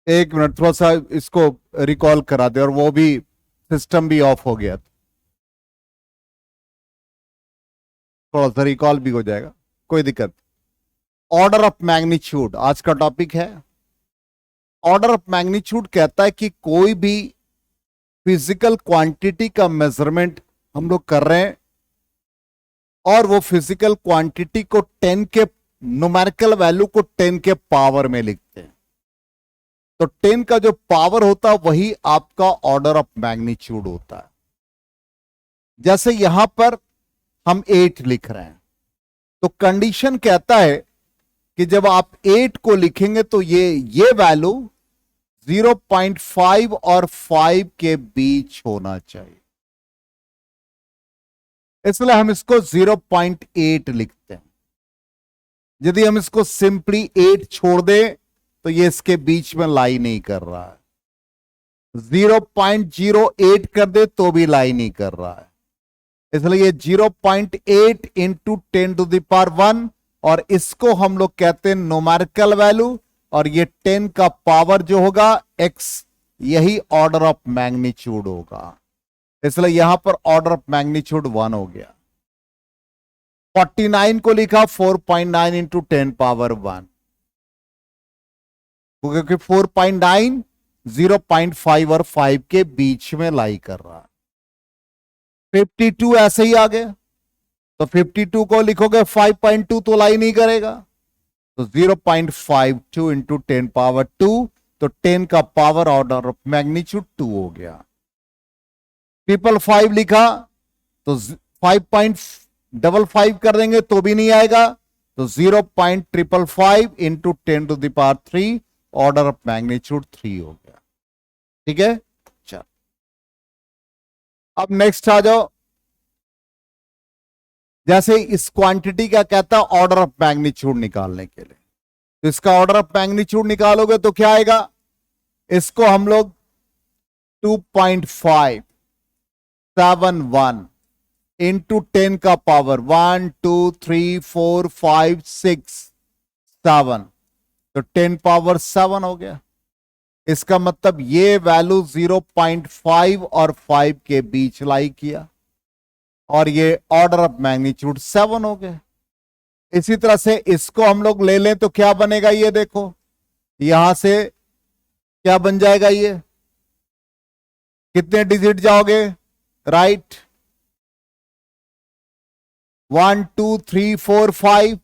एक मिनट, थोड़ा सा इसको रिकॉल करा दे, और वो भी सिस्टम भी ऑफ हो गया, थोड़ा सा रिकॉल भी हो जाएगा, कोई दिक्कत। ऑर्डर ऑफ मैग्नीट्यूड आज का टॉपिक है। ऑर्डर ऑफ मैग्नीट्यूड कहता है कि कोई भी फिजिकल क्वांटिटी का मेजरमेंट हम लोग कर रहे हैं, और वो फिजिकल क्वांटिटी को 10 के न्यूमेरिकल वैल्यू को 10 के पावर में लिखते हैं। तो 10 का जो पावर होता है वही आपका ऑर्डर ऑफ मैग्नीट्यूड होता है। जैसे यहां पर हम 8 लिख रहे हैं, तो कंडीशन कहता है कि जब आप 8 को लिखेंगे तो ये वैल्यू 0.5 और 5 के बीच होना चाहिए, इसलिए हम इसको 0.8 लिखते हैं। यदि हम इसको सिंपली 8 छोड़ दें तो ये इसके बीच में लाई नहीं कर रहा है, 0.08 कर दे तो भी लाई नहीं कर रहा है, इसलिए ये 0.8 इंटू 10 टू द पावर 1, और इसको हम लोग कहते हैं न्यूमेरिकल वैल्यू, और ये 10 का पावर जो होगा x, यही ऑर्डर ऑफ मैग्नीट्यूड होगा, इसलिए यहां पर ऑर्डर ऑफ मैग्नीट्यूड 1 हो गया। 49 को लिखा 4.9 इंटू 10 पावर 1, क्योंकि 4.9 0.5 और 5 के बीच में लाई कर रहा है। 52 ऐसे ही आ गया, तो 52 को लिखोगे 5.2 तो लाई नहीं करेगा, तो 0.52 इंटू 10 पावर 2, तो 10 का पावर ऑर्डर ऑफ मैग्नीट्यूड 2 हो गया। 555 लिखा तो 5.55 कर देंगे तो भी नहीं आएगा, तो 0.555 into 10 to the power 3, order of magnitude 3 हो गया। ठीक है, चल अब नेक्स्ट आ जाओ। जैसे इस क्वांटिटी का कहता है ऑर्डर ऑफ मैग्नीट्यूड निकालने के लिए, तो इसका ऑर्डर ऑफ मैग्नीट्यूड निकालोगे तो क्या आएगा, इसको हम लोग 2.571 इंटू 10 का पावर 1 2 3 4 5 6 7, तो 10 पावर 7 हो गया। इसका मतलब ये वैल्यू 0.5 और 5 के बीच लाई किया, और ये ऑर्डर ऑफ मैग्नीट्यूड 7 हो गया। इसी तरह से इसको हम लोग ले लें तो क्या बनेगा, ये देखो यहां से क्या बन जाएगा, ये कितने डिजिट जाओगे, राइट 1 2 3 4 5,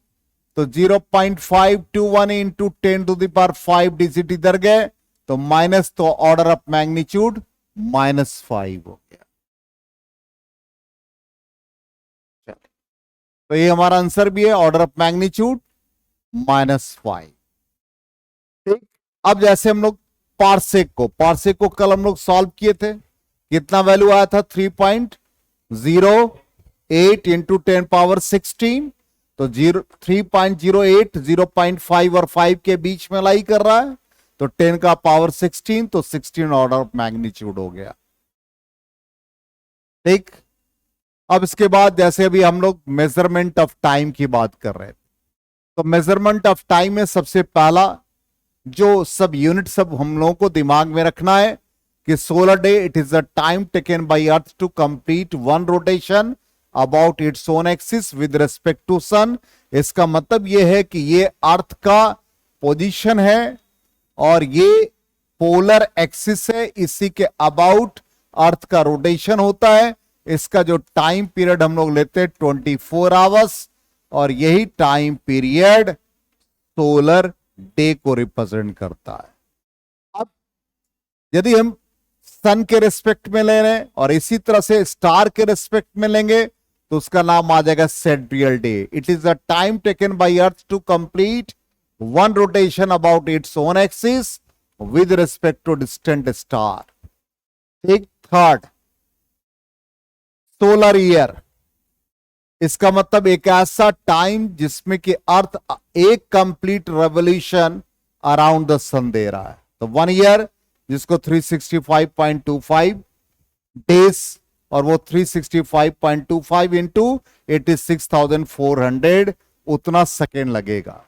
तो 0.521 into 10 to the power 5 digit इधर गए, तो माइनस, तो ऑर्डर ऑफ मैग्नीट्यूड -5 हो गया। तो ये हमारा आंसर भी है, ऑर्डर ऑफ मैग्नीट्यूड -5। ठीक, अब जैसे हम लोग पार्सेक को कल हम लोग सॉल्व किए थे, कितना वैल्यू आया था 3.08 इंटू 10 पावर 16, तो 3.08 0.5 और 5 के बीच में लाई कर रहा है, तो 10 का पावर 16, तो 16 ऑर्डर ऑफ मैग्नीट्यूड हो गया। ठीक, अब इसके बाद जैसे अभी हम लोग मेजरमेंट ऑफ टाइम की बात कर रहे थे, तो मेजरमेंट ऑफ टाइम में सबसे पहला जो सब यूनिट सब हम लोगों को दिमाग में रखना है कि solar day it is the time taken by earth to complete one rotation about its own axis with respect to sun. इसका मतलब यह है कि ये अर्थ का पोजीशन है और ये पोलर एक्सिस है, इसी के अबाउट अर्थ का रोटेशन होता है। इसका जो टाइम पीरियड हम लोग लेते हैं 24 आवर्स, और यही टाइम पीरियड सोलर डे को रिप्रेजेंट करता है। अब यदि हम सन के रिस्पेक्ट में ले रहे हैं और इसी तरह से स्टार के रिस्पेक्ट में लेंगे तो उसका नाम आ जाएगा sidereal day. It is the time taken by earth to complete one rotation about its own axis with respect to distant star. ठीक, थर्ड सोलर ईयर, इसका मतलब एक ऐसा टाइम जिसमें कि अर्थ एक complete revolution around the sun दे रहा है। तो 1 ईयर जिसको 365.25 डेज, और वो 365.25 इंटू 86,400 उतना सेकेंड लगेगा।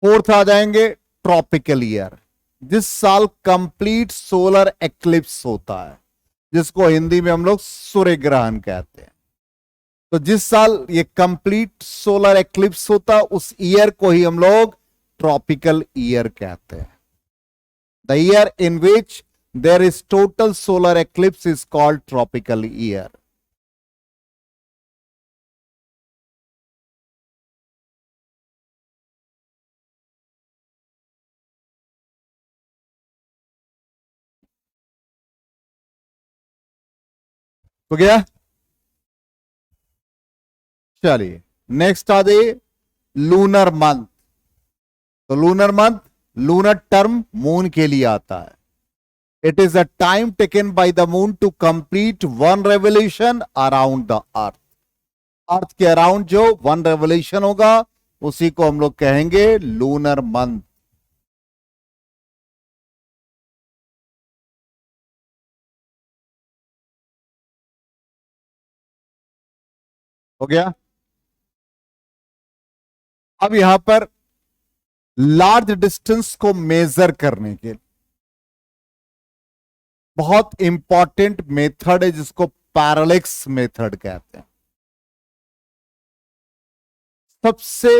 फोर्थ आ जाएंगे ट्रॉपिकल ईयर, जिस साल कंप्लीट सोलर एक्लिप्स होता है, जिसको हिंदी में हम लोग सूर्य ग्रहण कहते हैं, तो जिस साल ये कंप्लीट सोलर एक्लिप्स होता है उस ईयर को ही हम लोग ट्रॉपिकल ईयर कहते हैं। The year in which there is total solar eclipse is called tropical year. तो गया। चलिए नेक्स्ट आ जाइए, लूनर मंथ। तो lunar month, lunar term moon के लिए आता है। It is a time taken by the moon to complete one revolution around the earth. Earth के अराउंड जो वन रेवोल्यूशन होगा उसी को हम लोग कहेंगे लूनर मंथ। हो गया। अब यहां पर लार्ज डिस्टेंस को मेजर करने के बहुत इंपॉर्टेंट मेथड है जिसको पैरालेक्स मेथड कहते हैं। सबसे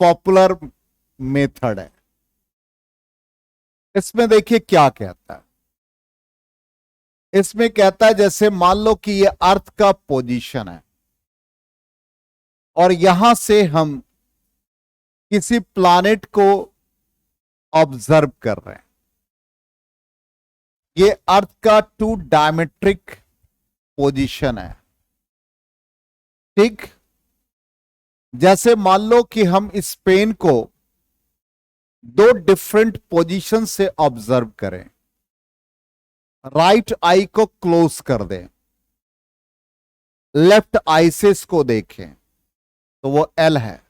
पॉपुलर मेथड है। इसमें देखिए क्या कहता है। इसमें कहता है जैसे मान लो कि ये अर्थ का पोजीशन है और यहां से हम किसी प्लैनेट को ऑब्जर्व कर रहे हैं। ये अर्थ का टू डायमेट्रिक पोजीशन है, ठीक। जैसे मान लो कि हम इस पेन को दो डिफरेंट पोजीशन से ऑब्जर्व करें। राइट आई को क्लोज कर दें, लेफ्ट आई से इसको देखें तो वो एल है।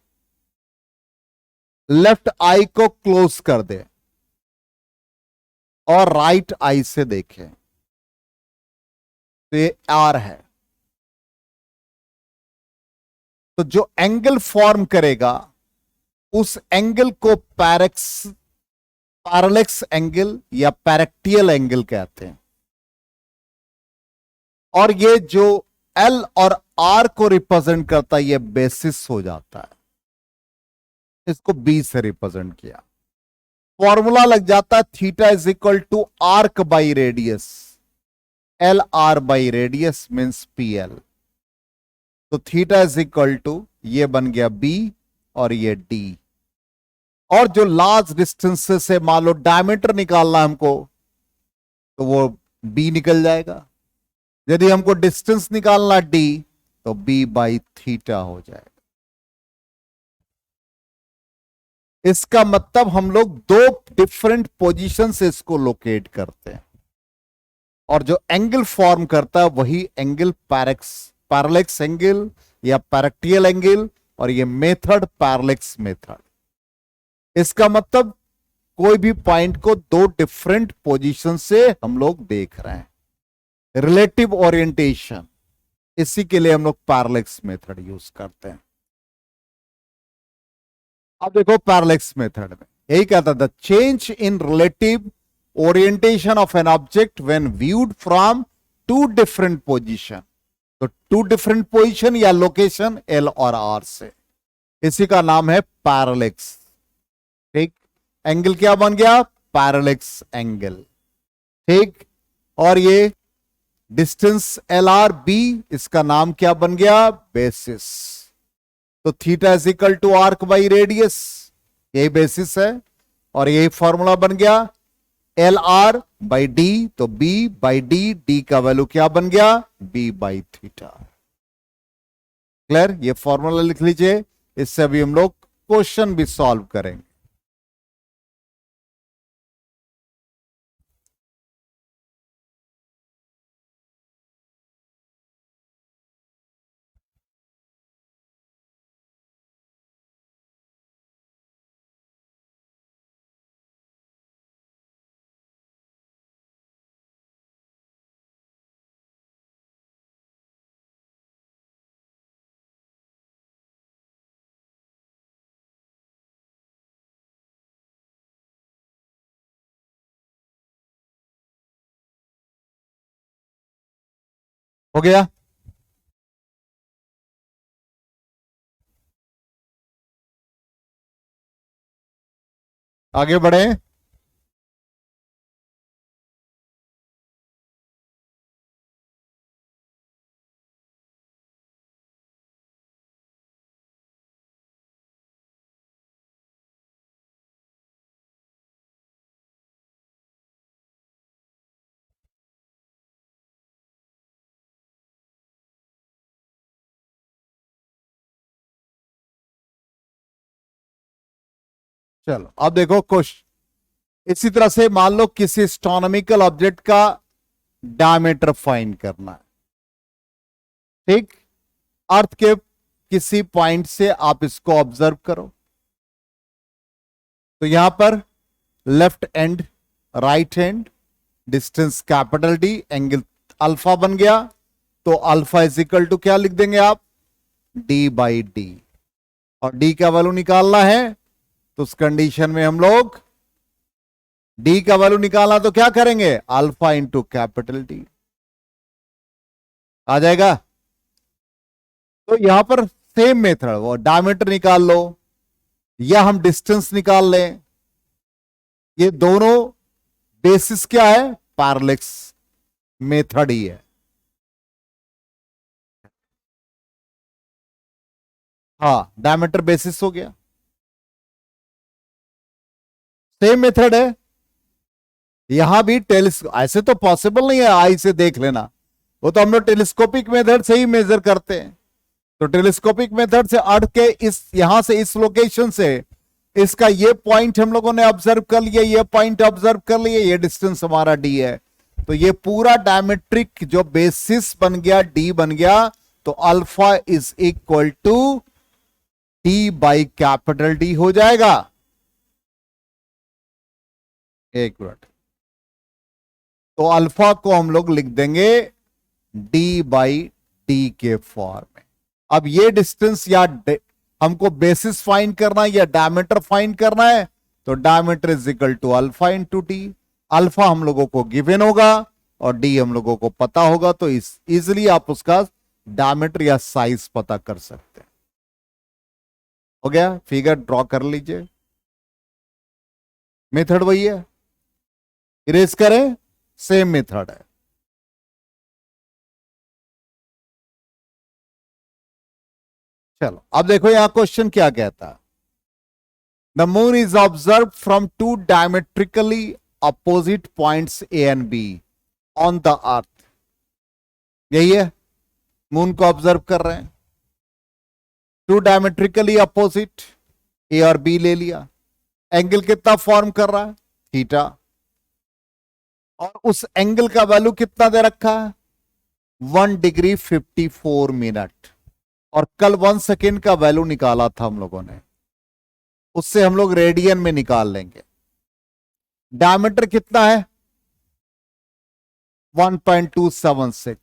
लेफ्ट आई को क्लोज कर दें और राइट आई से देखें तो ये आर है। तो जो एंगल फॉर्म करेगा उस एंगल को पैरेलेक्स एंगल या पैरेक्टियल एंगल कहते हैं। और ये जो एल और आर को रिप्रेजेंट करता है ये बेसिस हो जाता है। इसको बी से रिप्रेजेंट किया। फॉर्मूला लग जाता है theta is equal to arc by radius. L r by radius means p l. तो थीटा इज इक्वल टू ये बन गया बी और ये डी। और जो लार्ज डिस्टेंस से मान लो डायमीटर निकालना हमको तो वो बी निकल जाएगा। यदि हमको डिस्टेंस निकालना डी तो बी बाई थीटा हो जाएगा। इसका मतलब हम लोग दो डिफरेंट पोजीशन से इसको लोकेट करते हैं और जो एंगल फॉर्म करता है वही एंगल पैरेलेक्स एंगल या पैरेक्टियल एंगल, और ये मेथड पैरेलेक्स मेथड। इसका मतलब कोई भी पॉइंट को दो डिफरेंट पोजीशन से हम लोग देख रहे हैं। रिलेटिव ओरिएंटेशन, इसी के लिए हम लोग पैरेलेक्स मेथड यूज करते हैं। अब देखो पैरेलेक्स मेथड में यही कहता था, change in relative orientation of an object when viewed from two different position. तो टू डिफरेंट पोजीशन या लोकेशन एल और आर से, इसी का नाम है पैरेलेक्स, ठीक। एंगल क्या बन गया? पैरेलेक्स एंगल, ठीक। और ये डिस्टेंस एल आर बी, इसका नाम क्या बन गया? बेसिस। तो theta is equal to arc by radius, यही बेसिस है। और यही फॉर्मूला बन गया एल आर बाई डी, तो बी बाई डी, डी का वैल्यू क्या बन गया? B by theta. क्लियर? ये फॉर्मूला लिख लीजिए, इससे अभी हम लोग क्वेश्चन भी सॉल्व करेंगे। हो गया। आगे बढ़े। चलो अब देखो क्वेश्चन इसी तरह से, मान लो किसी एस्ट्रोनॉमिकल ऑब्जेक्ट का डायमीटर फाइंड करना है, ठीक। अर्थ के किसी पॉइंट से आप इसको ऑब्जर्व करो, तो यहां पर left and, right hand, distance capital D, angle alpha बन गया। तो अल्फा इज इक्वल टू क्या लिख देंगे आप, डी बाई डी। और डी का वैल्यू निकालना है, तो उस कंडीशन में हम लोग डी का वैल्यू निकालना तो क्या करेंगे, अल्फा इंटू कैपिटल डी आ जाएगा। तो यहां पर सेम मेथड, वो डायमीटर निकाल लो या हम डिस्टेंस निकाल लें, ये दोनों बेसिस क्या है, पैरेलक्स मेथड ही है। हाँ, डायमीटर बेसिस हो गया, सेम मेथड है। यहां भी टेलीस्कोप, ऐसे तो पॉसिबल नहीं है आई से देख लेना, वो तो हम लोग टेलीस्कोपिक मेथड से ही मेजर करते हैं। तो टेलीस्कोपिक मेथड से अर्थ के इस, यहां से इस लोकेशन से इसका ये पॉइंट हम लोगों ने ऑब्जर्व कर लिया, ये पॉइंट ऑब्जर्व कर लिया, ये डिस्टेंस हमारा डी है। तो ये पूरा डायमेट्रिक जो बेसिस बन गया, डी बन गया। तो alpha is equal to d by capital d हो जाएगा। एक मिनट, तो अल्फा को हम लोग लिख देंगे डी बाई डी के फॉर्म में। अब ये डिस्टेंस या हमको बेसिस फाइंड करना है या डायमीटर फाइंड करना है, तो diameter is equal to alpha into d. Alpha हम लोगों को गिवन होगा और डी हम लोगों को पता होगा, तो इस इजिली आप उसका डायमीटर या साइज पता कर सकते हैं। हो गया, फिगर ड्रॉ कर लीजिए, मेथड वही है, इरेज करें, सेम मेथड है। चलो अब देखो यहां क्वेश्चन क्या कहता है, the moon is observe from two diametrically opposite points a and b on the earth. यही है, मून को ऑब्जर्व कर रहे हैं, टू डायमेट्रिकली अपोजिट, ए और बी ले लिया, एंगल कितना फॉर्म कर रहा है, थीटा, और उस एंगल का वैल्यू कितना दे रखा है, 1 डिग्री 54 मिनट। और कल 1 सेकेंड का वैल्यू निकाला था हम लोगों ने, उससे हम लोग रेडियन में निकाल लेंगे। डायमीटर कितना है, 1.276।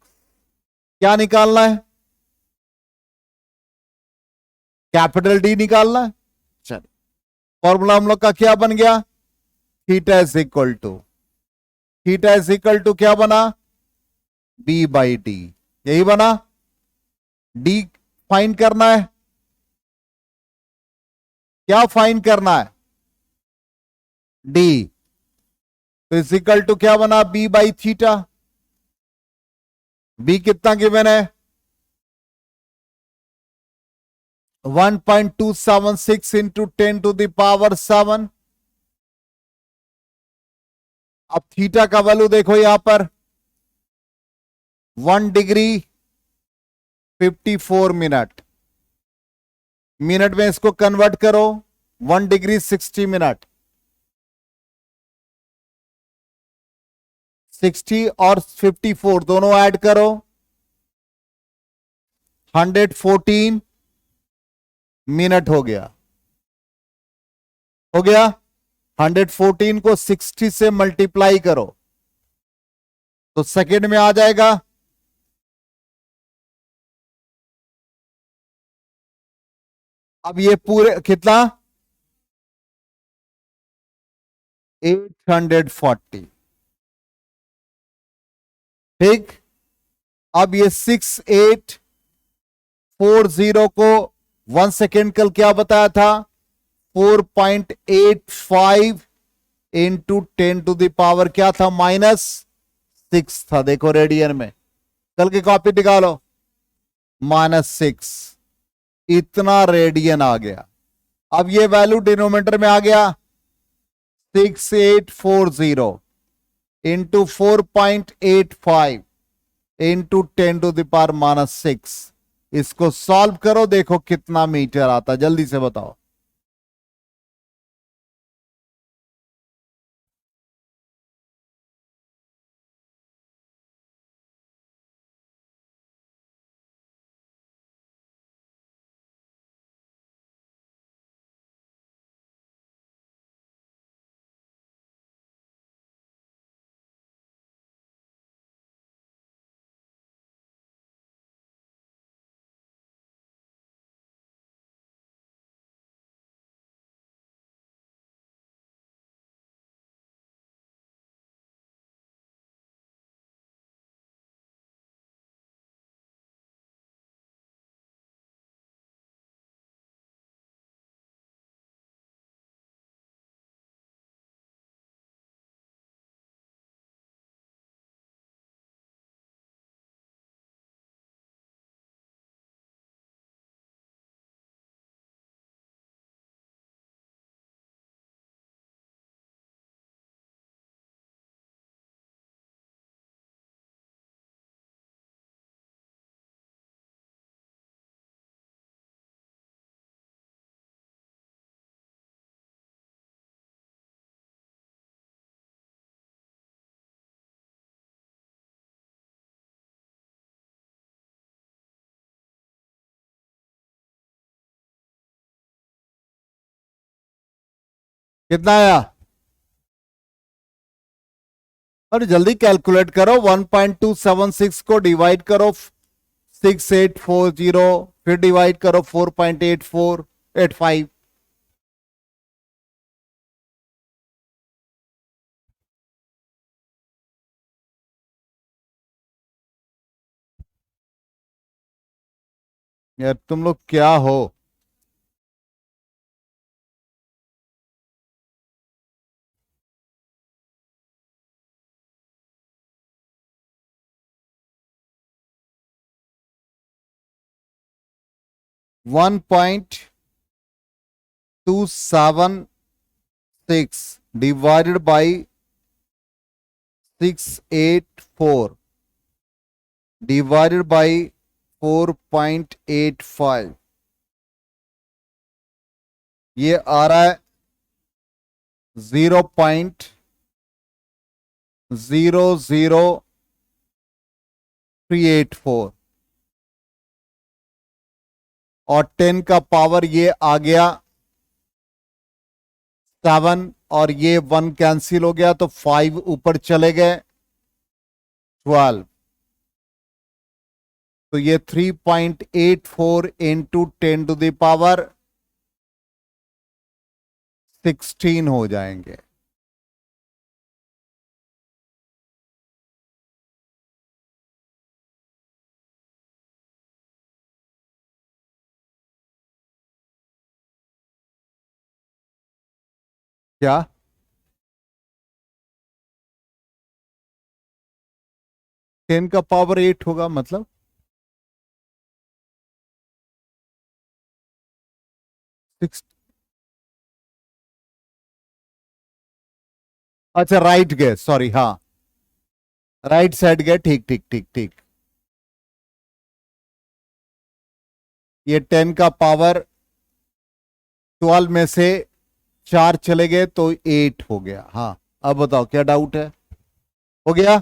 क्या निकालना है, कैपिटल डी निकालना है। चलिए, फॉर्मूला हम लोग का क्या बन गया, theta is equal to, theta is equal to क्या बना, बी बाई डी, यही बना। डी फाइंड करना है, क्या फाइंड करना है, डी। तो इज इक्वल टू क्या बना, बी बाई थीटा। बी कितना गिवन है, 1.276 इंटू 10⁻⁷। अब थीटा का वैल्यू देखो यहां पर 1 डिग्री 54 मिनट, मिनट में इसको कन्वर्ट करो, 1 डिग्री 60 मिनट, 60 और 54 दोनों ऐड करो, 114 मिनट हो गया। हो गया, 114 को 60 से मल्टीप्लाई करो तो सेकेंड में आ जाएगा। अब ये पूरे कितना, 840, ठीक। अब ये 6840 को 1 सेकेंड कल क्या बताया था, 4.85 इंटू 10 टू द पावर क्या था, -6 था। देखो रेडियन में, कल की कॉपी निकालो, -6, इतना रेडियन आ गया। अब ये वैल्यू डिनोमिनेटर में आ गया, 6840 into 4.85 into 10 to the power -6। इसको सॉल्व करो, देखो कितना मीटर आता, जल्दी से बताओ। कितना आया, अरे जल्दी कैलकुलेट करो। 1.276 को डिवाइड करो 6840, फिर डिवाइड करो 4.8485। यार तुम लोग क्या हो। One point two seven six divided by 684 divided by 4.85, ये आ रहा है 0.00384, और 10 का पावर ये आ गया 7, और ये 1 कैंसिल हो गया तो 5 ऊपर चले गए, 12। तो ये 3.84 इंटू 10 टू द पावर 16 हो जाएंगे। क्या, 10 का पावर 8 होगा मतलब, सिक्स, अच्छा राइट गए, सॉरी, हाँ राइट साइड गए, ठीक ठीक ठीक ठीक। ये 10 का पावर 12 में से 4 चले गए तो 8 हो गया। हाँ, अब बताओ क्या डाउट है, हो गया।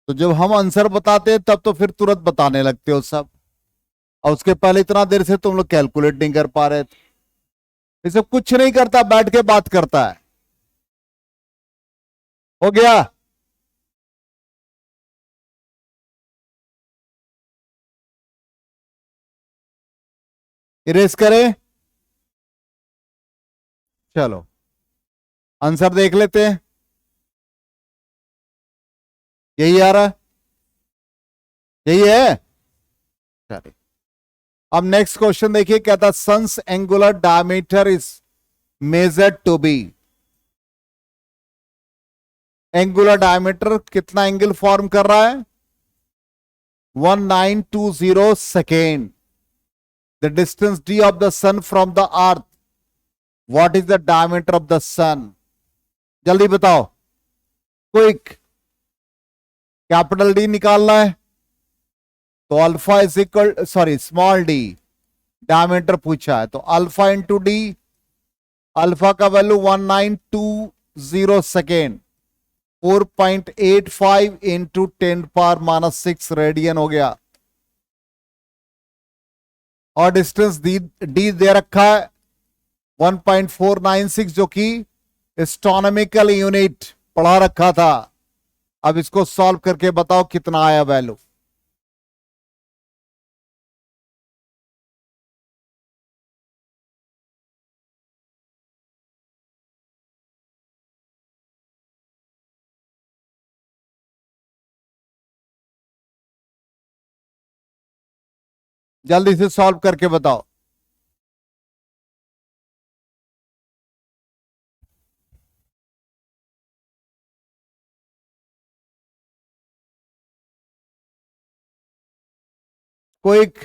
तो जब हम आंसर बताते हैं तब तो फिर तुरंत बताने लगते हो सब, और उसके पहले इतना देर से तुम लोग कैलकुलेट नहीं कर पा रहे थे। ये सब कुछ नहीं करता, बैठ के बात करता है। हो गया, इरेज करें, चलो आंसर देख लेते हैं। यही आ रहा है, यही है। चलिए अब नेक्स्ट क्वेश्चन देखिए, कहता sun's angular diameter is measured to be, angular diameter कितना एंगल फॉर्म कर रहा है, 1920 second. The distance d of the sun from the earth, what is the diameter of the sun? जल्दी बताओ, क्विक। कैपिटल डी निकालना है, तो alpha is equal, sorry small D, diameter पूछा है तो अल्फा इंटू डी, अल्फा का value 1920 second, 4.85 into 10⁻⁶ radian हो गया। और डिस्टेंस डी दे रखा है 1.496, जो कि एस्ट्रोनॉमिकल यूनिट पढ़ा रखा था। अब इसको सॉल्व करके बताओ कितना आया वैल्यू। जल्दी से सॉल्व करके बताओ। क्विक,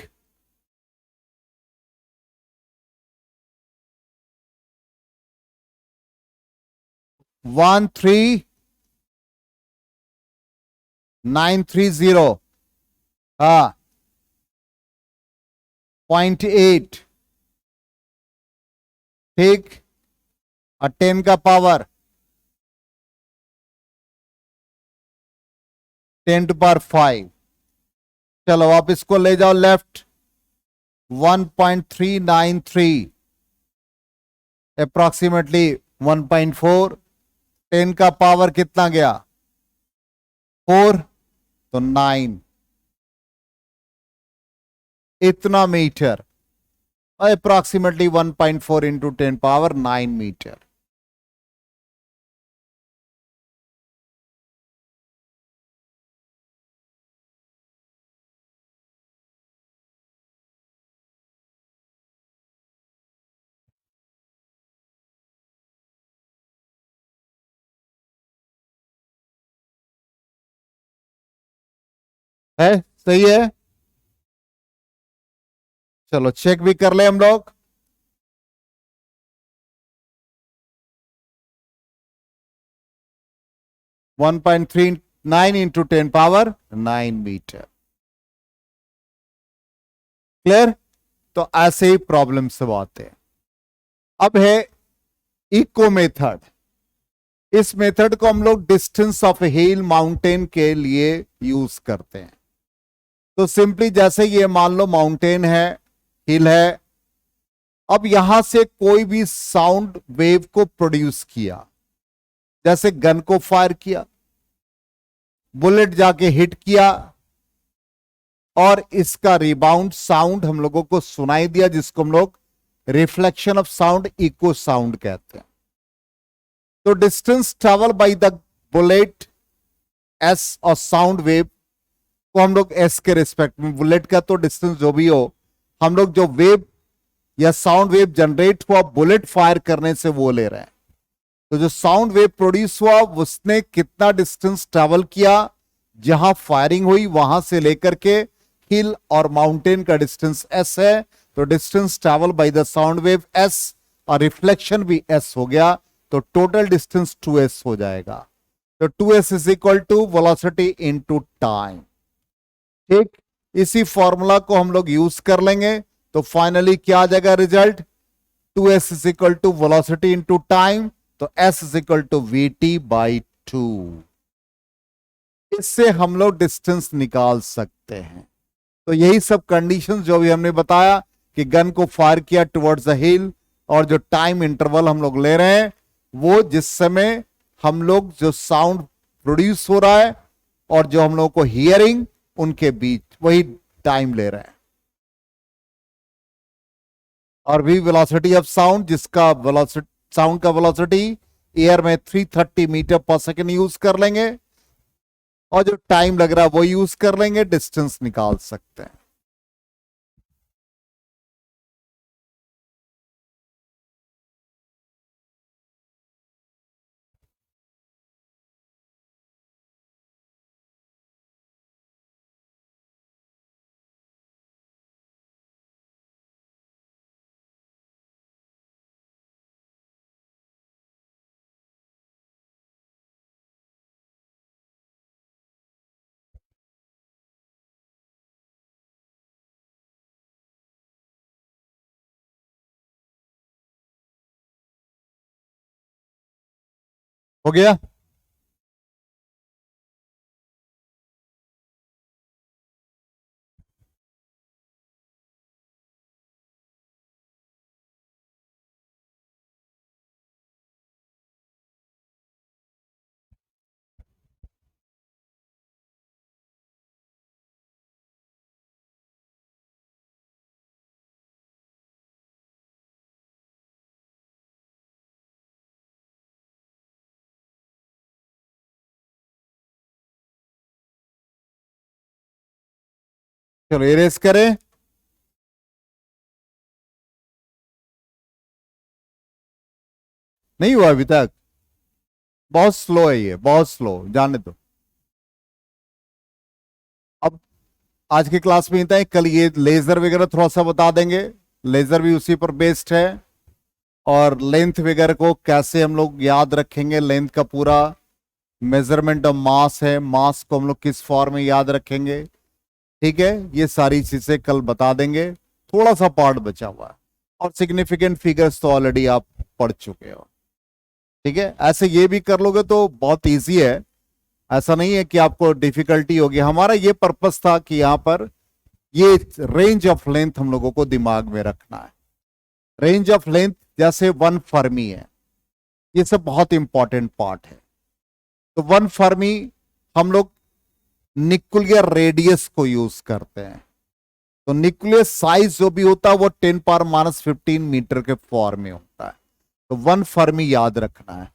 वन 3930, हाँ 0.8, ठीक, और 10 का पावर 10⁵। चलो आप इसको ले जाओ लेफ्ट, 1.393 अप्रोक्सीमेटली 1.4, 10 का पावर कितना गया 4, तो 9, इतना मीटर, अप्रोक्सीमेटली 1.4 इंटू 10⁻⁹ मीटर। है, सही है। चलो चेक भी कर ले हम लोग। वन 1.39 इंटू 10⁻⁹ मीटर। क्लियर? तो ऐसे ही प्रॉब्लम सब आते हैं। अब है इको मेथड। इस मेथड को हम लोग डिस्टेंस ऑफ हिल माउंटेन के लिए यूज करते हैं। तो सिंपली जैसे ये मान लो माउंटेन है, हिल है, अब यहां से कोई भी साउंड वेव को प्रोड्यूस किया, जैसे गन को फायर किया, बुलेट जाके हिट किया और इसका रिबाउंड साउंड हम लोगों को सुनाई दिया, जिसको हम लोग reflection of sound, echo sound कहते हैं। तो distance travel by the bullet S और साउंड वेव को हम लोग एस के रिस्पेक्ट में, बुलेट का तो डिस्टेंस जो भी हो, हम लोग जो वेव या साउंड वेव जनरेट हुआ बुलेट फायर करने से वो ले रहे हैं। तो जो साउंड वेव प्रोड्यूस हुआ उसने कितना डिस्टेंस ट्रेवल किया, जहां फायरिंग हुई वहां से लेकर के हिल और माउंटेन का डिस्टेंस एस है। तो distance travel by the sound wave S और रिफ्लेक्शन भी एस हो गया, तो टोटल डिस्टेंस 2s हो जाएगा। तो 2s is equal to velocity into time. ठीक, इसी फॉर्मूला को हम लोग यूज कर लेंगे, तो फाइनली क्या आ जाएगा result, 2s is equal to velocity into time, तो s is equal to vt/2। इससे हम लोग डिस्टेंस निकाल सकते हैं। तो यही सब कंडीशंस जो भी हमने बताया कि गन को फायर किया टुवर्ड्स द हिल, और जो टाइम इंटरवल हम लोग ले रहे हैं वो जिस समय हम लोग जो साउंड प्रोड्यूस हो रहा है और जो हम लोग को हियरिंग, उनके बीच वही टाइम ले रहे हैं। और भी वेलोसिटी ऑफ साउंड, जिसका वेलोसिटी, साउंड का वेलोसिटी एयर में 330 मीटर पर सेकेंड यूज कर लेंगे। और जो टाइम लग रहा है वो यूज कर लेंगे, डिस्टेंस निकाल सकते हैं। हो गया? चलो इरेज करें। नहीं हुआ अभी तक? बहुत स्लो है ये, बहुत स्लो, जाने दो। अब आज की क्लास में इतना ही, कल ये लेजर वगैरह थोड़ा सा बता देंगे, लेजर भी उसी पर बेस्ड है। और लेंथ वगैरह को कैसे हम लोग याद रखेंगे, लेंथ का पूरा मेजरमेंट ऑफ मास है, मास को हम लोग किस फॉर्म में याद रखेंगे, ठीक है, ये सारी चीजें कल बता देंगे। थोड़ा सा पार्ट बचा हुआ है, और सिग्निफिकेंट फिगर्स तो ऑलरेडी आप पढ़ चुके हो, ठीक है। ऐसे ये भी कर लोगे तो बहुत इजी है, ऐसा नहीं है कि आपको डिफिकल्टी होगी। हमारा ये पर्पस था कि यहां पर ये रेंज ऑफ लेंथ हम लोगों को दिमाग में रखना है। रेंज ऑफ लेंथ जैसे 1 फर्मी है, ये सब बहुत इंपॉर्टेंट पार्ट है। तो 1 फर्मी हम लोग न्यूक्लियर रेडियस को यूज करते हैं। तो न्यूक्लियर साइज जो भी होता है वो 10⁻15 मीटर के फॉर्म में होता है। तो 1 फर्मी याद रखना है।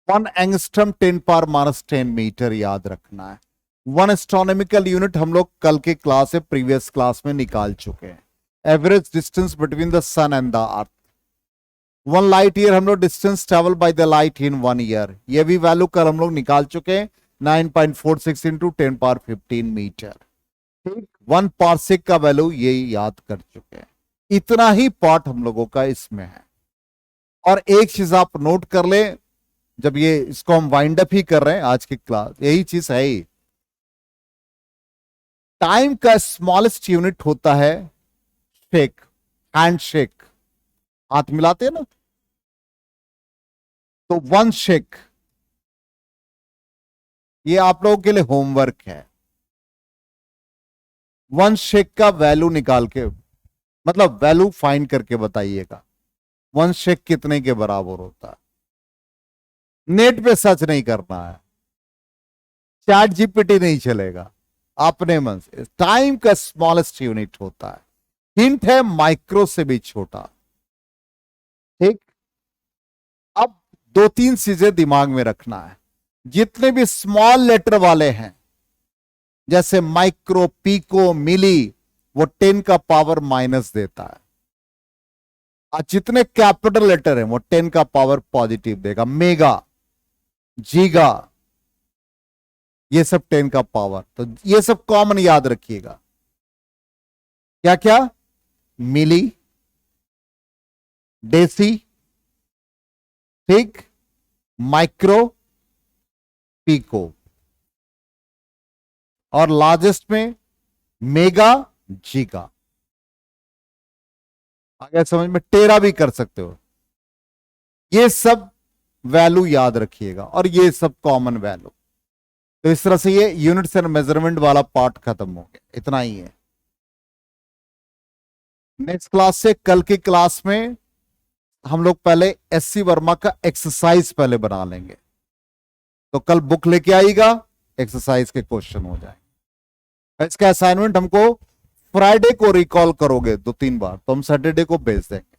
1 एंगस्ट्रम 10⁻10 मीटर याद रखना है। 1 एस्ट्रोनॉमिकल यूनिट हम लोग कल के क्लास से प्रीवियस क्लास में निकाल चुके हैं। Average distance between the sun and the earth. 1 light year हम लोग distance travel by the light in 1 year, ये भी वैल्यू कल हम लोग निकाल चुके हैं। 9.46 इंटू 10⁻15 मीटर। 1 पार्सेक का वैल्यू ये याद कर चुके हैं। इतना ही पार्ट हम लोगों का इसमें है। और एक चीज आप नोट कर ले, जब ये इसको हम वाइंड अप ही कर रहे हैं आज की क्लास, यही चीज है ही। टाइम का स्मॉलेस्ट यूनिट होता है शेक, हैंड शेक, हाथ मिलाते हैं ना, तो 1 शेक, ये आप लोगों के लिए होमवर्क है। 1 शेक का वैल्यू निकाल के, मतलब वैल्यू फाइंड करके बताइएगा 1 शेक कितने के बराबर होता है। नेट पे सर्च नहीं करना है, चैट जीपीटी नहीं चलेगा, अपने मन से। टाइम का स्मॉलेस्ट यूनिट होता है, हिंट है माइक्रो से भी छोटा, ठीक। अब 2-3 चीजें दिमाग में रखना है। जितने भी स्मॉल लेटर वाले हैं, जैसे माइक्रो, पीको, मिली, वो 10 का पावर माइनस देता है। और जितने कैपिटल लेटर हैं वो 10 का पावर पॉजिटिव देगा। मेगा, जीगा, ये सब 10 का पावर। तो ये सब कॉमन याद रखिएगा। क्या क्या? मिली, डेसी, ठीक, माइक्रो, पीको, और लार्जेस्ट में मेगा, जीगा। आगे समझ में? टेरा भी कर सकते हो। ये सब वैल्यू याद रखिएगा, और ये सब कॉमन वैल्यू। तो इस तरह से ये यूनिट्स एंड मेजरमेंट वाला पार्ट खत्म हो गया। इतना ही है। नेक्स्ट क्लास से, कल की क्लास में हम लोग पहले एससी वर्मा का एक्सरसाइज पहले बना लेंगे। तो कल बुक लेके आएगा, एक्सरसाइज के क्वेश्चन हो जाएंगे। इसका असाइनमेंट हमको फ्राइडे को रिकॉल करोगे 2-3 बार, तो हम सैटरडे को भेज देंगे।